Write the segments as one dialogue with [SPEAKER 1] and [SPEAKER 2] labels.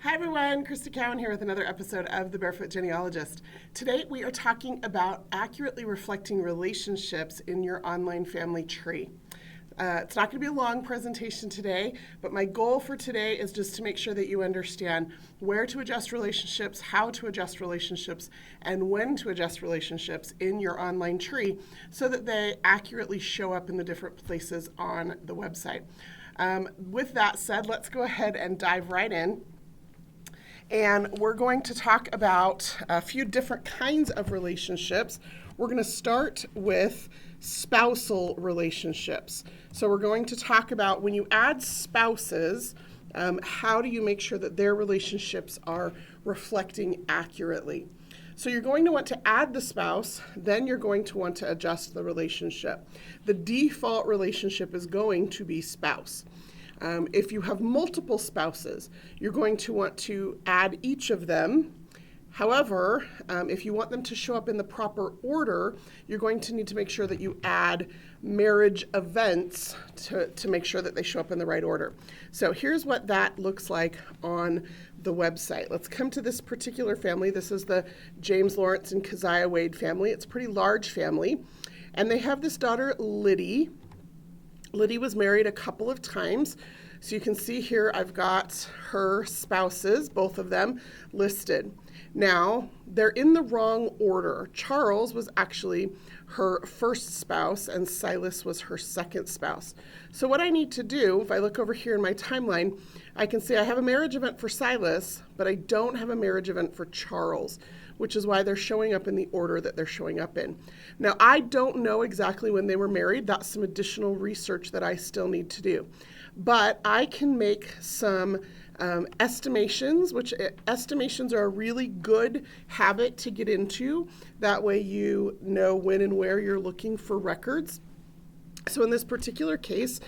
[SPEAKER 1] Hi everyone, Crista Cowan here with another episode of The Barefoot Genealogist. Today we are talking about accurately reflecting relationships in your online family tree. It's not going to be a long presentation today, but my goal for today is just to make sure that you understand where to adjust relationships, how to adjust relationships, and when to adjust relationships in your online tree so that they accurately show up in the different places on the website. With that said, let's go ahead and dive right in. And we're going to talk about a few different kinds of relationships. We're going to start with spousal relationships. So we're going to talk about when you add spouses, how do you make sure that their relationships are reflecting accurately? So you're going to want to add the spouse, then you're going to want to adjust the relationship. The default relationship is going to be spouse. If you have multiple spouses, you're going to want to add each of them. However, if you want them to show up in the proper order, you're going to need to make sure that you add marriage events to make sure that they show up in the right order. So here's what that looks like on the website. Let's come to this particular family. This is the James Lawrence and Keziah Wade family. It's a pretty large family. And they have this daughter, Liddy. Liddy was married a couple of times. So you can see here I've got her spouses, both of them, listed. Now, they're in the wrong order. Charles was actually her first spouse and Silas was her second spouse. So what I need to do, if I look over here in my timeline, I can see I have a marriage event for Silas, but I don't have a marriage event for Charles, which is why they're showing up in the order that they're showing up in. Now, I don't know exactly when they were married. That's some additional research that I still need to do. But I can make some estimations, which estimations are a really good habit to get into. That way you know when and where you're looking for records. So in this particular case,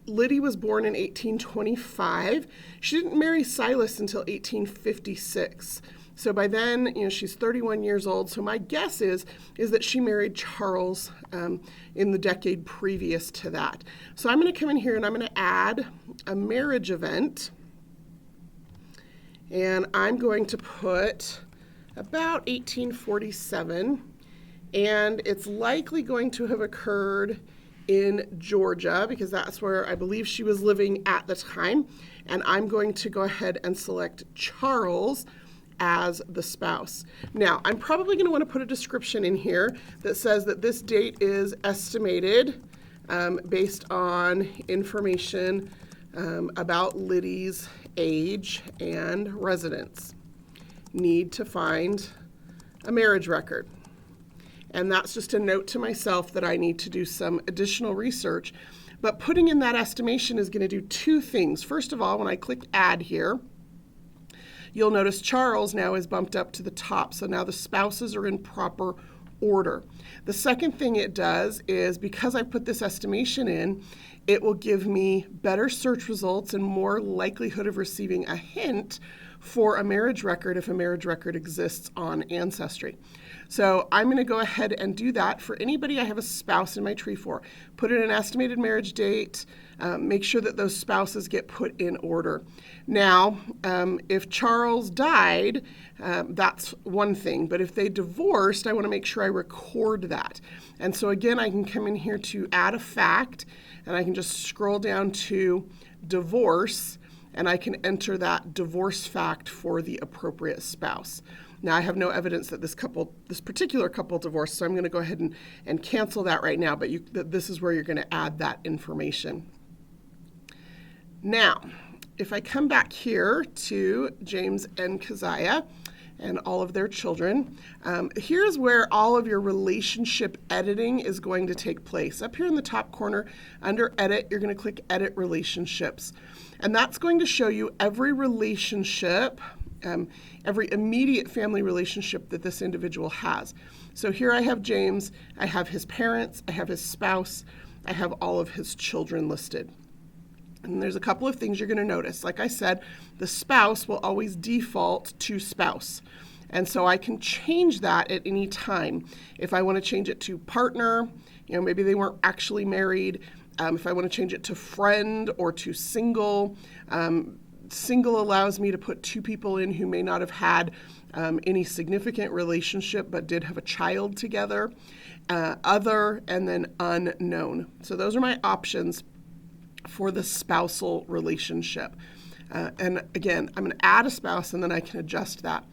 [SPEAKER 1] Liddy was born in 1825. She didn't marry Silas until 1856. So by then, she's 31 years old. So my guess is that she married Charles in the decade previous to that. So I'm going to come in here and I'm going to add a marriage event. And I'm going to put about 1847. And it's likely going to have occurred in Georgia because that's where I believe she was living at the time. And I'm going to go ahead and select Charles as the spouse. Now, I'm probably going to want to put a description in here that says that this date is estimated based on information about Liddy's age and residence. Need to find a marriage record. And that's just a note to myself that I need to do some additional research. But putting in that estimation is going to do two things. First of all, when I click add here, you'll notice Charles now is bumped up to the top. So now the spouses are in proper order. The second thing it does is because I put this estimation in, it will give me better search results and more likelihood of receiving a hint for a marriage record if a marriage record exists on Ancestry. So I'm going to go ahead and do that for anybody I have a spouse in my tree for. Put in an estimated marriage date, make sure that those spouses get put in order. Now, if Charles died, that's one thing, but if they divorced, I want to make sure I record that. And so again, I can come in here to add a fact, and I can just scroll down to divorce, and I can enter that divorce fact for the appropriate spouse. Now, I have no evidence that this particular couple divorced, so I'm going to go ahead and cancel that right now, but this is where you're going to add that information. Now, if I come back here to James and Keziah and all of their children, here's where all of your relationship editing is going to take place. Up here in the top corner, under Edit, you're going to click Edit Relationships. And that's going to show you every relationship, every immediate family relationship that this individual has. So here I have James, I have his parents, I have his spouse, I have all of his children listed. And there's a couple of things you're going to notice. Like I said, the spouse will always default to spouse. And so I can change that at any time. If I want to change it to partner, maybe they weren't actually married. If I want to change it to friend or to single, Single allows me to put 2 people in who may not have had any significant relationship but did have a child together. Other, and then unknown. So those are my options for the spousal relationship. And again, I'm going to add a spouse and then I can adjust that.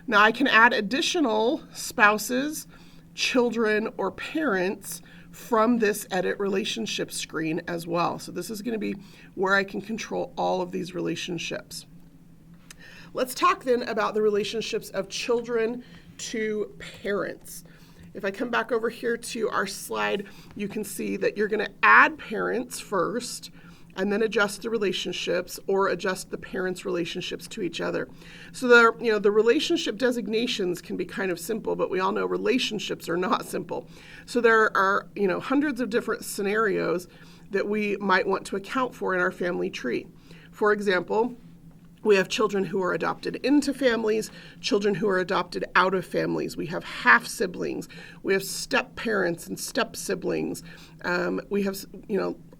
[SPEAKER 1] Now I can add additional spouses, children, or parents from this edit relationship screen as well. So this is going to be where I can control all of these relationships. Let's talk then about the relationships of children to parents. If I come back over here to our slide, you can see that you're going to add parents first and then adjust the relationships or adjust the parents' relationships to each other. So the relationship designations can be kind of simple, but we all know relationships are not simple. So there are hundreds of different scenarios that we might want to account for in our family tree. For example, we have children who are adopted into families, children who are adopted out of families. We have half siblings. We have step parents and step siblings. We have,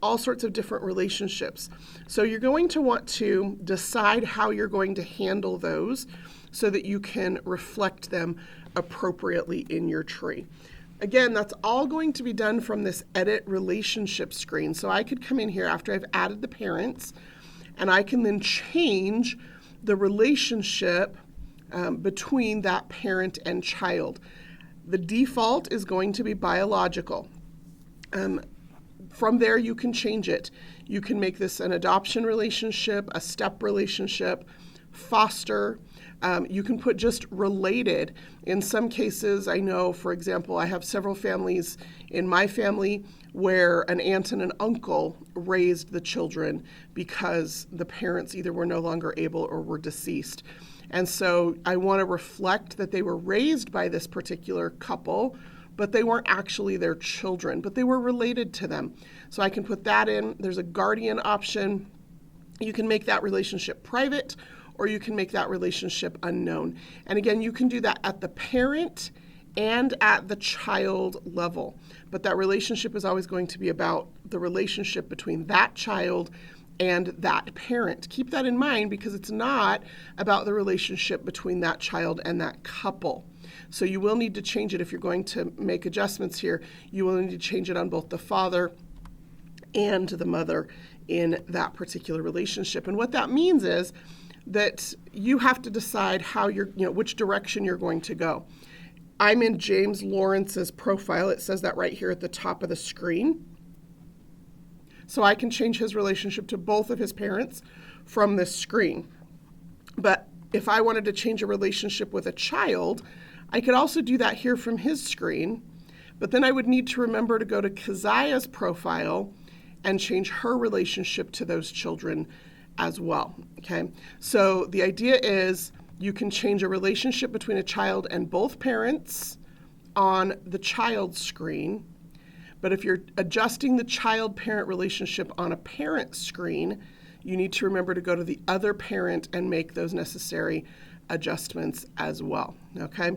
[SPEAKER 1] all sorts of different relationships. So you're going to want to decide how you're going to handle those so that you can reflect them appropriately in your tree. Again, that's all going to be done from this edit relationship screen. So I could come in here after I've added the parents, and I can then change the relationship between that parent and child. The default is going to be biological. From there, you can change it. You can make this an adoption relationship, a step relationship, foster. You can put just related. In some cases, I know, for example, I have several families in my family where an aunt and an uncle raised the children because the parents either were no longer able or were deceased. And so I want to reflect that they were raised by this particular couple, but they weren't actually their children, but they were related to them. So I can put that in. There's a guardian option. You can make that relationship private, or you can make that relationship unknown. And again, you can do that at the parent and at the child level. But that relationship is always going to be about the relationship between that child and that parent. Keep that in mind because it's not about the relationship between that child and that couple. So you will need to change it if you're going to make adjustments here. You will need to change it on both the father and the mother in that particular relationship. And what that means is that you have to decide how which direction you're going to go. I'm in James Lawrence's profile. It says that right here at the top of the screen. So I can change his relationship to both of his parents from this screen. But if I wanted to change a relationship with a child, I could also do that here from his screen. But then I would need to remember to go to Keziah's profile and change her relationship to those children as well. Okay, so the idea is you can change a relationship between a child and both parents on the child screen, but if you're adjusting the child-parent relationship on a parent screen, you need to remember to go to the other parent and make those necessary adjustments as well. Okay,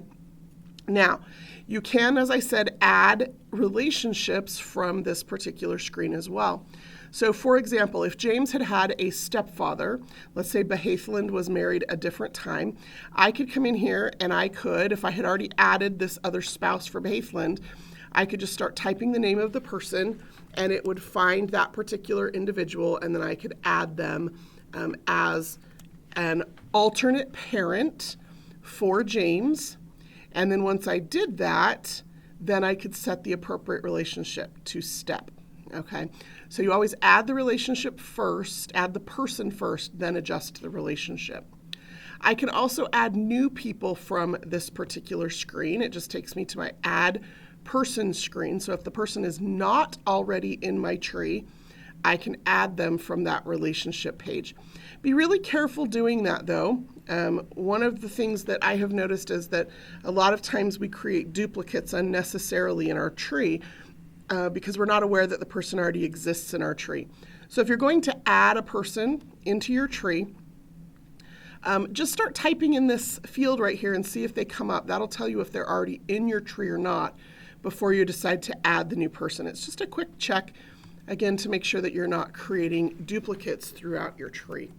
[SPEAKER 1] now you can, as I said, add relationships from this particular screen as well. So for example, if James had had a stepfather, let's say Behathland was married a different time, I could come in here and I could, if I had already added this other spouse for Behathland, I could just start typing the name of the person and it would find that particular individual, and then I could add them as an alternate parent for James. And then once I did that, then I could set the appropriate relationship to step. Okay, so you always add the relationship first, add the person first, then adjust the relationship. I can also add new people from this particular screen. It just takes me to my add person screen. So if the person is not already in my tree, I can add them from that relationship page. Be really careful doing that though. One of the things that I have noticed is that a lot of times we create duplicates unnecessarily in our tree because we're not aware that the person already exists in our tree. So if you're going to add a person into your tree, just start typing in this field right here and see if they come up. That'll tell you if they're already in your tree or not before you decide to add the new person. It's just a quick check, again, to make sure that you're not creating duplicates throughout your tree.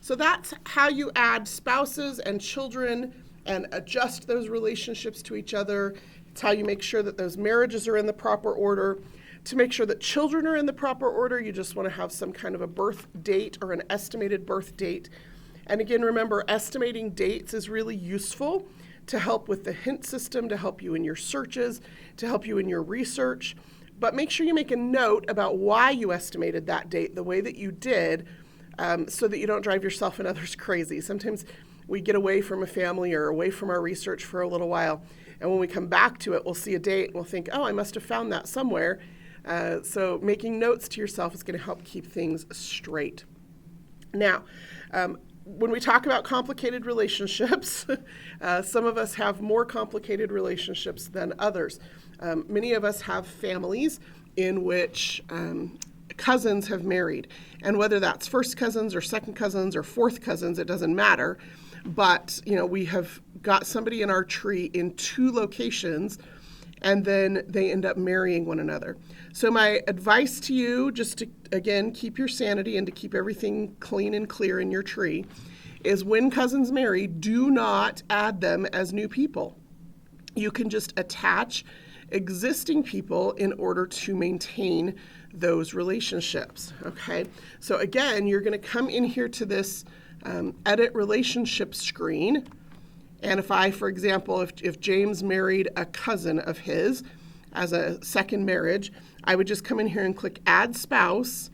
[SPEAKER 1] So that's how you add spouses and children and adjust those relationships to each other. It's how you make sure that those marriages are in the proper order. To make sure that children are in the proper order, you just want to have some kind of a birth date or an estimated birth date. And again, remember, estimating dates is really useful to help with the hint system, to help you in your searches, to help you in your research. But make sure you make a note about why you estimated that date the way that you did, so that you don't drive yourself and others crazy. Sometimes we get away from a family or away from our research for a little while, and when we come back to it, we'll see a date and we'll think, oh, I must have found that somewhere. So making notes to yourself is going to help keep things straight. Now, when we talk about complicated relationships, some of us have more complicated relationships than others. Many of us have families in which cousins have married. And whether that's first cousins or second cousins or fourth cousins, it doesn't matter. But, we have got somebody in our tree in 2 locations, and then they end up marrying one another. So my advice to you, just to, again, keep your sanity and to keep everything clean and clear in your tree, is when cousins marry, do not add them as new people. You can just attach existing people in order to maintain those relationships, okay? So again, you're going to come in here to this edit relationship screen. And if I, for example, if James married a cousin of his as a second marriage, I would just come in here and click Add Spouse.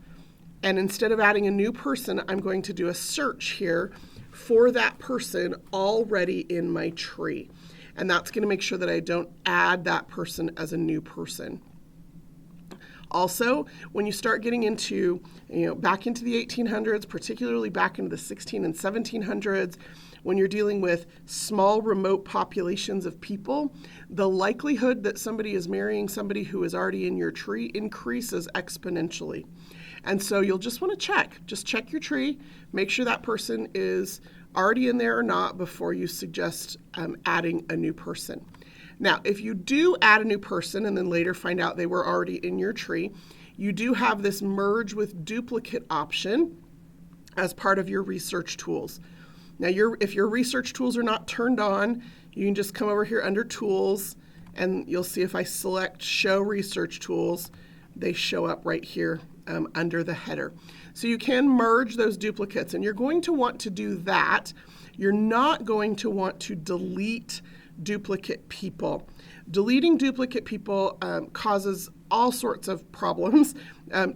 [SPEAKER 1] And instead of adding a new person, I'm going to do a search here for that person already in my tree. And that's going to make sure that I don't add that person as a new person. Also, when you start getting into, back into the 1800s, particularly back into the 16 and 1700s, when you're dealing with small remote populations of people, the likelihood that somebody is marrying somebody who is already in your tree increases exponentially. And so you'll just want to check your tree, make sure that person is already in there or not before you suggest adding a new person. Now, if you do add a new person and then later find out they were already in your tree, you do have this merge with duplicate option as part of your research tools. Now, if your research tools are not turned on, you can just come over here under Tools, and you'll see if I select Show Research Tools, they show up right here under the header. So you can merge those duplicates, and you're going to want to do that. You're not going to want to delete duplicate people. Deleting duplicate people causes all sorts of problems,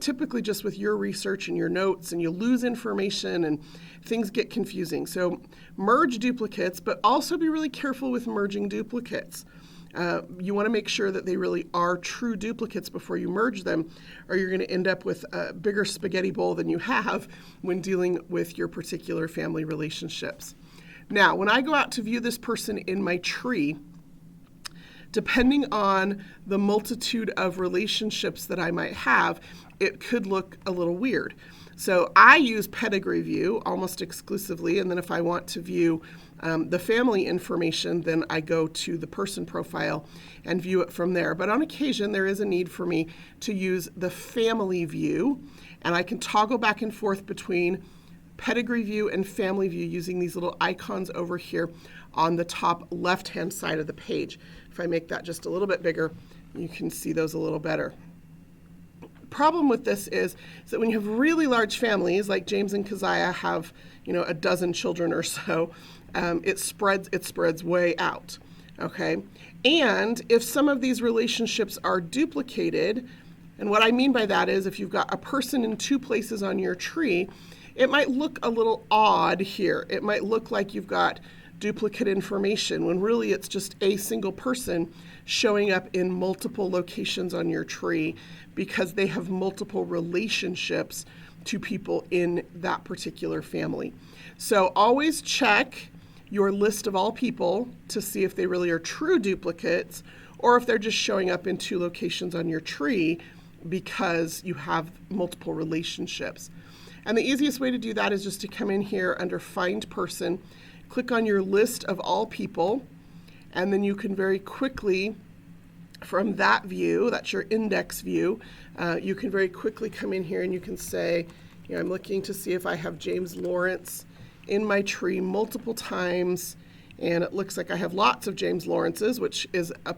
[SPEAKER 1] typically just with your research and your notes, and you lose information and things get confusing. So merge duplicates, but also be really careful with merging duplicates. You want to make sure that they really are true duplicates before you merge them, or you're going to end up with a bigger spaghetti bowl than you have when dealing with your particular family relationships. Now, when I go out to view this person in my tree, depending on the multitude of relationships that I might have, it could look a little weird. So I use pedigree view almost exclusively, and then if I want to view the family information, then I go to the person profile and view it from there. But on occasion, there is a need for me to use the family view, and I can toggle back and forth between pedigree view and family view using these little icons over here on the top left-hand side of the page. If I make that just a little bit bigger, you can see those a little better. Problem with this is that when you have really large families, like James and Keziah have, a dozen children or so, it spreads way out, okay? And if some of these relationships are duplicated, and what I mean by that is if you've got a person in 2 places on your tree, it might look a little odd here. It might look like you've got duplicate information when really it's just a single person showing up in multiple locations on your tree because they have multiple relationships to people in that particular family. So always check your list of all people to see if they really are true duplicates or if they're just showing up in 2 locations on your tree because you have multiple relationships. And the easiest way to do that is just to come in here under Find Person, click on your list of all people, and then you can very quickly, from that view, that's your index view, you can very quickly come in here and you can say, I'm looking to see if I have James Lawrence in my tree multiple times, and it looks like I have lots of James Lawrences, which is a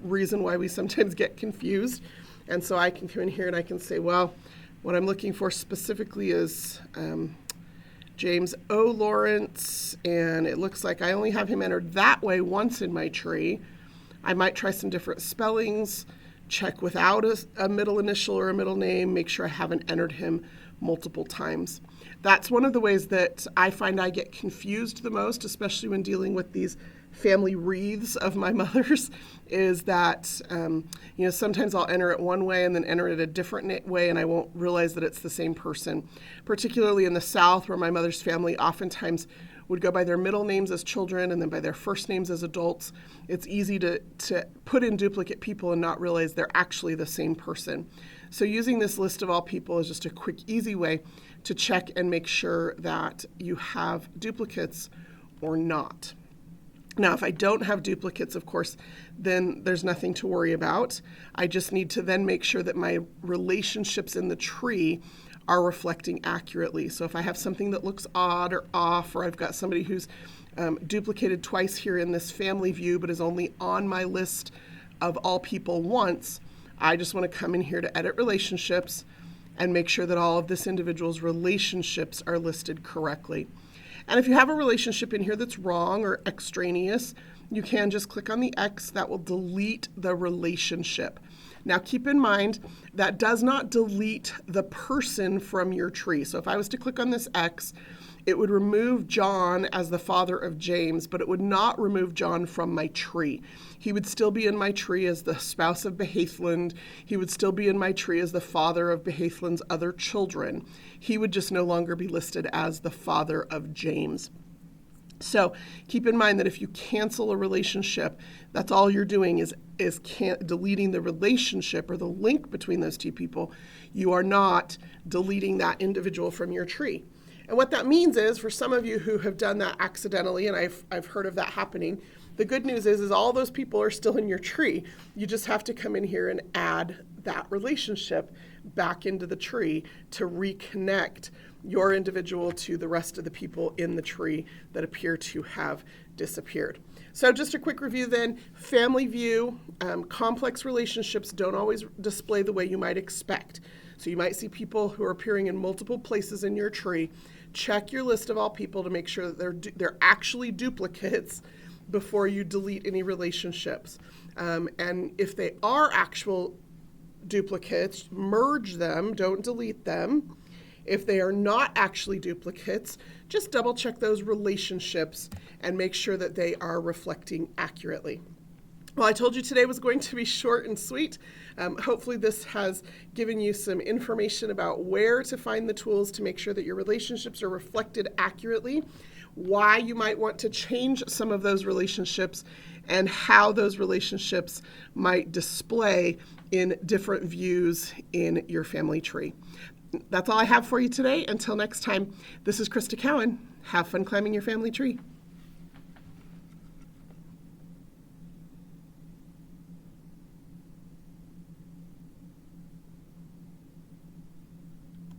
[SPEAKER 1] reason why we sometimes get confused. And so I can come in here and I can say, well, what I'm looking for specifically is James O. Lawrence, and it looks like I only have him entered that way once in my tree. I might try some different spellings, check without a middle initial or a middle name, make sure I haven't entered him multiple times. That's one of the ways that I find I get confused the most, especially when dealing with these family wreaths of my mother's, is that sometimes I'll enter it one way and then enter it a different way, and I won't realize that it's the same person. Particularly in the South, where my mother's family oftentimes would go by their middle names as children and then by their first names as adults. It's easy to put in duplicate people and not realize they're actually the same person. So using this list of all people is just a quick, easy way to check and make sure that you have duplicates or not. Now, if I don't have duplicates, of course, then there's nothing to worry about. I just need to then make sure that my relationships in the tree are reflecting accurately. So if I have something that looks odd or off, or I've got somebody who's duplicated twice here in this family view, but is only on my list of all people once, I just want to come in here to edit relationships and make sure that all of this individual's relationships are listed correctly. And if you have a relationship in here that's wrong or extraneous, you can just click on the X. That will delete the relationship. Now keep in mind, that does not delete the person from your tree. So if I was to click on this X, it would remove John as the father of James, but it would not remove John from my tree. He would still be in my tree as the spouse of Behathland. He would still be in my tree as the father of Behathland's other children. He would just no longer be listed as the father of James. So keep in mind that if you cancel a relationship, that's all you're doing is deleting the relationship or the link between those two people. You are not deleting that individual from your tree. And what that means is, for some of you who have done that accidentally, and I've heard of that happening, the good news is all those people are still in your tree. You just have to come in here and add that relationship back into the tree to reconnect your individual to the rest of the people in the tree that appear to have disappeared. So just a quick review then. Family view, complex relationships don't always display the way you might expect. So you might see people who are appearing in multiple places in your tree. Check your list of all people to make sure that they're actually duplicates before you delete any relationships. And if they are actual duplicates, merge them, don't delete them. If they are not actually duplicates, just double check those relationships and make sure that they are reflecting accurately. Well, I told you today was going to be short and sweet. Hopefully this has given you some information about where to find the tools to make sure that your relationships are reflected accurately, why you might want to change some of those relationships, and how those relationships might display in different views in your family tree. That's all I have for you today. Until next time, this is Crista Cowan. Have fun climbing your family tree.